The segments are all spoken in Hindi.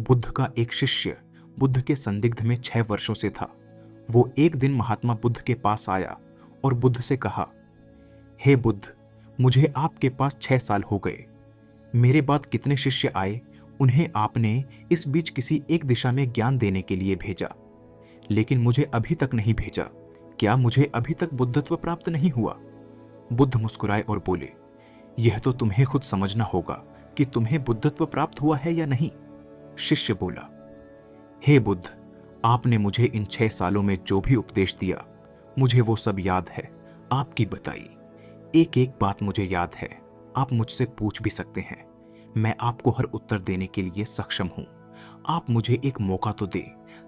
बुद्ध का एक शिष्य बुद्ध के संदिग्ध में 6 वर्षों से था। वो एक दिन महात्मा बुद्ध के पास आया और बुद्ध से कहा, हे बुद्ध, मुझे आपके पास 6 साल हो गए। मेरे बाद कितने शिष्य आए, उन्हें आपने इस बीच किसी एक दिशा में ज्ञान देने के लिए भेजा, लेकिन मुझे अभी तक नहीं भेजा। क्या मुझे अभी तक बुद्धत्व प्राप्त नहीं हुआ? बुद्ध मुस्कुराए और बोले, यह तो तुम्हें खुद समझना होगा कि तुम्हें बुद्धत्व प्राप्त हुआ है या नहीं। शिष्य बोला, हे बुद्ध, आपने मुझे इन 6 सालों में जो भी उपदेश दिया, मुझे वो सब याद है। आपकी बताई एक एक बात मुझे याद है। आप मुझसे पूछ भी सकते हैं, मैं आपको हर उत्तर देने के लिए सक्षम हूं। आप मुझे एक मौका तो दे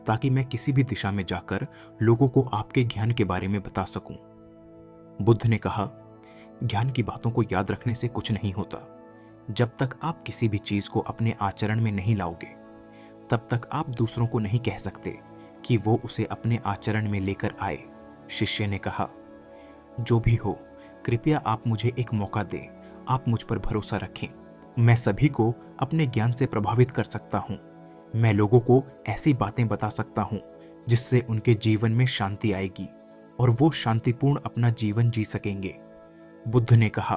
ताकि मैं किसी भी दिशा में जाकर लोगों को आपके ज्ञान के बारे में बता सकूं। बुद्ध ने कहा, ज्ञान की बातों को याद रखने से कुछ नहीं होता। जब तक आप किसी भी चीज को अपने आचरण में नहीं लाओगे, तब तक आप दूसरों को नहीं कह सकते कि वो उसे अपने आचरण में लेकर आए। शिष्य ने कहा, जो भी हो, कृपया आप मुझे एक मौका दें। आप मुझ पर भरोसा रखें। मैं सभी को अपने ज्ञान से प्रभावित कर सकता हूं। मैं लोगों को ऐसी बातें बता सकता हूं जिससे उनके जीवन में शांति आएगी और वो शांतिपूर्ण अपना जीवन जी सकेंगे। बुद्ध ने कहा,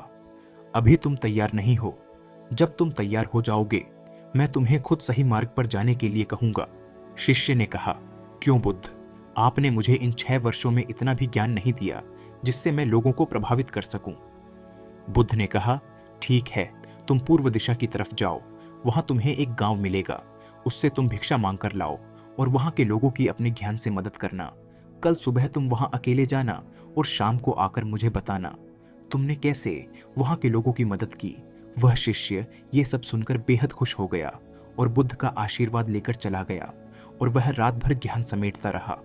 अभी तुम तैयार नहीं हो। जब तुम तैयार हो जाओगे, मैं तुम्हें खुद सही मार्ग पर जाने के लिए कहूंगा। शिष्य ने कहा, क्यों बुद्ध, आपने मुझे इन 6 वर्षों में इतना भी ज्ञान नहीं दिया जिससे मैं लोगों को प्रभावित कर सकूं। बुद्ध ने कहा, ठीक है, तुम पूर्व दिशा की तरफ जाओ। वहां तुम्हें एक गांव मिलेगा। उससे तुम भिक्षा मांगकर लाओ और वहां के लोगों की अपने ज्ञान से मदद करना। कल सुबह तुम वहां अकेले जाना और शाम को आकर मुझे बताना तुमने कैसे वहां के लोगों की मदद की। वह शिष्य ये सब सुनकर बेहद खुश हो गया और बुद्ध का आशीर्वाद लेकर चला गया। और वह रात भर ज्ञान समेटता रहा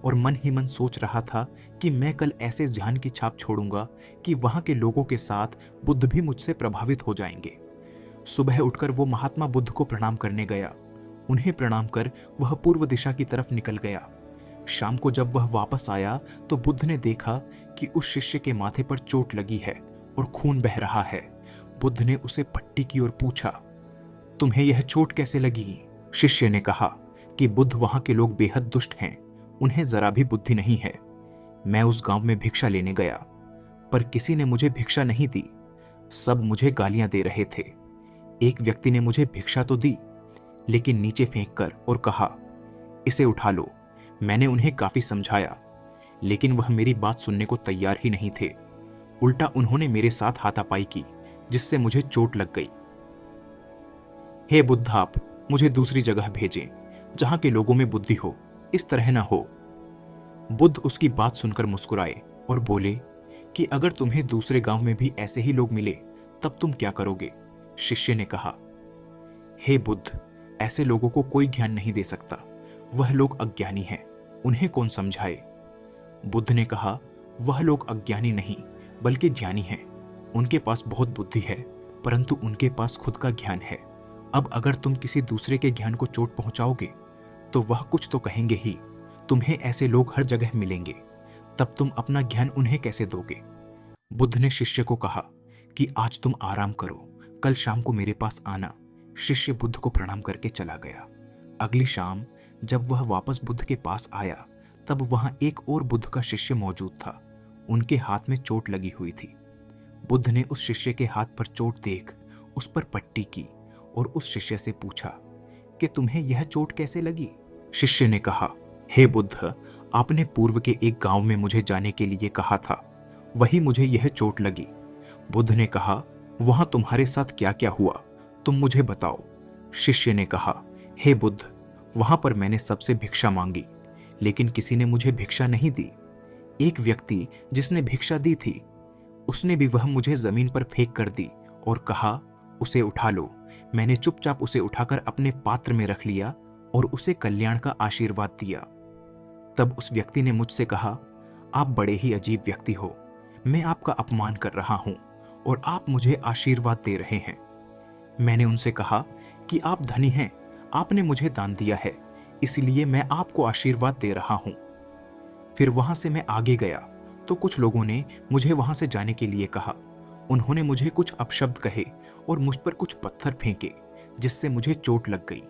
और मन ही मन सोच रहा था कि मैं कल ऐसे ध्यान की छाप छोड़ूंगा कि वहां के लोगों के साथ बुद्ध भी मुझसे प्रभावित हो जाएंगे। सुबह उठकर वो महात्मा बुद्ध को प्रणाम करने गया। उन्हें प्रणाम कर वह पूर्व दिशा की तरफ निकल गया। शाम को जब वह वापस आया तो बुद्ध ने देखा कि उस शिष्य के माथे पर चोट लगी है और खून बह रहा है। बुद्ध ने उसे पट्टी की ओर पूछा, तुम्हें यह चोट कैसे लगी? शिष्य ने कहा कि बुद्ध, वहां के लोग बेहद दुष्ट हैं। उन्हें जरा भी बुद्धि नहीं है। मैं उस गांव में भिक्षा लेने गया, पर किसी ने मुझे भिक्षा नहीं दी। सब मुझे गालियां दे रहे थे। एक व्यक्ति ने मुझे भिक्षा तो दी, लेकिन नीचे फेंक कर और कहा, इसे उठा लो। मैंने उन्हें काफी समझाया, लेकिन वह मेरी बात सुनने को तैयार ही नहीं थे। उल्टा उन्होंने मेरे साथ हाथापाई की, जिससे मुझे चोट लग गई। हे बुद्ध, आप मुझे दूसरी जगह भेजें जहां के लोगों में बुद्धि हो। इस तरह ना हो। बुद्ध उसकी बात सुनकर मुस्कुराए और बोले कि अगर तुम्हें दूसरे गांव में भी ऐसे ही लोग मिले तब तुम क्या करोगे? शिष्य ने कहा, हे बुद्ध, ऐसे लोगों को कोई ज्ञान नहीं दे सकता। वह लोग अज्ञानी हैं, उन्हें कौन समझाए? बुद्ध ने कहा, वह लोग अज्ञानी नहीं बल्कि ज्ञानी हैं। उनके पास बहुत बुद्धि है, परंतु उनके पास खुद का ज्ञान है। अब अगर तुम किसी दूसरे के ज्ञान को चोट पहुंचाओगे तो वह कुछ तो कहेंगे ही। तुम्हें ऐसे लोग हर जगह मिलेंगे, तब तुम अपना ज्ञान उन्हें कैसे दोगे? बुद्ध ने शिष्य को कहा कि आज तुम आराम करो, कल शाम को मेरे पास आना। शिष्य बुद्ध को प्रणाम करके चला गया। अगली शाम जब वह वापस बुद्ध के पास आया, तब वहां एक और बुद्ध का शिष्य मौजूद था। उनके हाथ में चोट लगी हुई थी। बुद्ध ने उस शिष्य के हाथ पर चोट देख उस पर पट्टी की और उस शिष्य से पूछा कि तुम्हें यह चोट कैसे लगी? शिष्य ने कहा, हे बुद्ध, आपने पूर्व के एक गांव में मुझे जाने के लिए कहा था, वही मुझे यह चोट लगी। बुद्ध ने कहा, वहां तुम्हारे साथ क्या क्या हुआ, तुम मुझे बताओ। शिष्य ने कहा, हे बुद्ध, वहां पर मैंने सबसे भिक्षा मांगी, लेकिन किसी ने मुझे भिक्षा नहीं दी। एक व्यक्ति जिसने भिक्षा दी थी, उसने भी वह मुझे जमीन पर फेंक कर दी और कहा, उसे उठा लो। मैंने चुपचाप उसे उठाकर अपने पात्र में रख लिया और उसे कल्याण का आशीर्वाद दिया। तब उस व्यक्ति ने मुझसे कहा, आप बड़े ही अजीब व्यक्ति हो। मैं आपका अपमान कर रहा हूं और आप मुझे आशीर्वाद दे रहे हैं। मैंने उनसे कहा कि आप धनी हैं, आपने मुझे दान दिया है, इसलिए मैं आपको आशीर्वाद दे रहा हूं। फिर वहां से मैं आगे गया तो कुछ लोगों ने मुझे वहां से जाने के लिए कहा। उन्होंने मुझे कुछ अपशब्द कहे और मुझ पर कुछ पत्थर फेंके, जिससे मुझे चोट लग गई।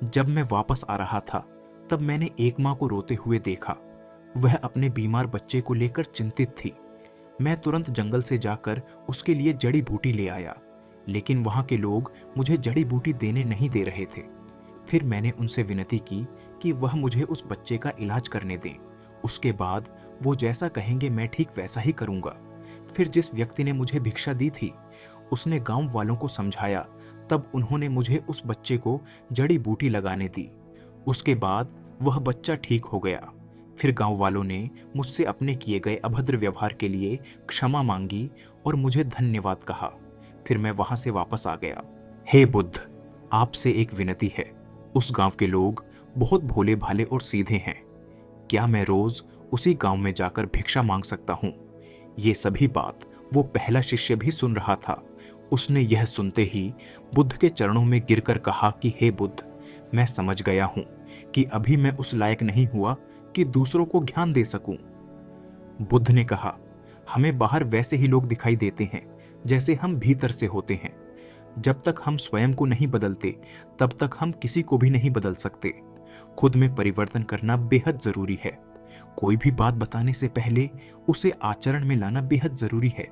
जब मैं वापस आ रहा था तब मैंने एक माँ को रोते हुए देखा। वह अपने बीमार बच्चे को लेकर चिंतित थी। मैं तुरंत जंगल से जाकर उसके लिए जड़ी बूटी ले आया, लेकिन वहां के लोग मुझे जड़ी बूटी देने नहीं दे रहे थे। फिर मैंने उनसे विनती की कि वह मुझे उस बच्चे का इलाज करने दें। उसके बाद वो जैसा कहेंगे मैं ठीक वैसा ही करूंगा। फिर जिस व्यक्ति ने मुझे भिक्षा दी थी उसने गांव वालों को समझाया, तब उन्होंने मुझे उस बच्चे को जड़ी बूटी लगाने दी। उसके बाद वह बच्चा ठीक हो गया। फिर गांव वालों ने मुझसे अपने किए गए अभद्र व्यवहार के लिए क्षमा मांगी और मुझे धन्यवाद कहा। फिर मैं वहां से वापस आ गया। हे बुद्ध, आपसे एक विनती है। उस गांव के लोग बहुत भोले भाले और सीधे हैं। क्या मैं रोज उसी गांव में जाकर भिक्षा मांग सकता हूं? ये सभी बात वो पहला शिष्य भी सुन रहा था। उसने यह सुनते ही बुद्ध के चरणों में गिरकर कहा कि हे बुद्ध, मैं समझ गया हूं कि अभी मैं उस लायक नहीं हुआ कि दूसरों को ज्ञान दे सकूं। बुद्ध ने कहा, हमें बाहर वैसे ही लोग दिखाई देते हैं जैसे हम भीतर से होते हैं। जब तक हम स्वयं को नहीं बदलते तब तक हम किसी को भी नहीं बदल सकते। खुद में परिवर्तन करना बेहद जरूरी है। कोई भी बात बताने से पहले उसे आचरण में लाना बेहद जरूरी है,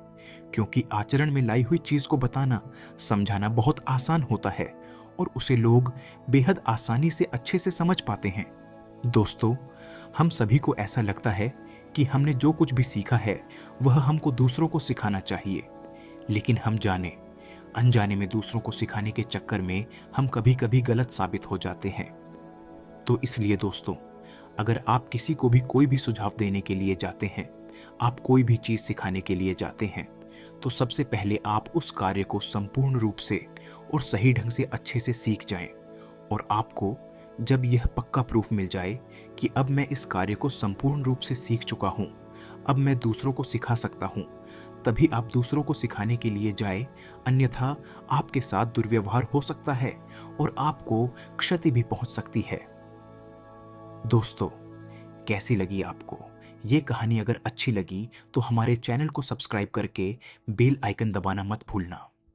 क्योंकि आचरण में लाई हुई चीज को बताना, समझाना बहुत आसान होता है और उसे लोग बेहद आसानी से अच्छे से समझ पाते हैं। दोस्तों, हम सभी को ऐसा लगता है कि हमने जो कुछ भी सीखा है वह हमको दूसरों को सिखाना चाहिए, लेकिन हम जाने अनजाने में दूसरों को सिखाने के चक्कर में हम कभी कभी गलत साबित हो जाते हैं। तो इसलिए दोस्तों, अगर आप किसी को भी कोई भी सुझाव देने के लिए जाते हैं, आप कोई भी चीज सिखाने के लिए जाते हैं, तो सबसे पहले आप उस कार्य को संपूर्ण रूप से और सही ढंग से अच्छे से सीख जाएं। और आपको जब यह पक्का प्रूफ मिल जाए कि अब मैं इस कार्य को संपूर्ण रूप से सीख चुका हूं, अब मैं दूसरों को सिखा सकता हूं, तभी आप दूसरों को सिखाने के लिए जाए। अन्यथा आपके साथ दुर्व्यवहार हो सकता है और आपको क्षति भी पहुंच सकती है। दोस्तों, कैसी लगी आपको ये कहानी? अगर अच्छी लगी तो हमारे चैनल को सब्सक्राइब करके बेल आइकन दबाना मत भूलना।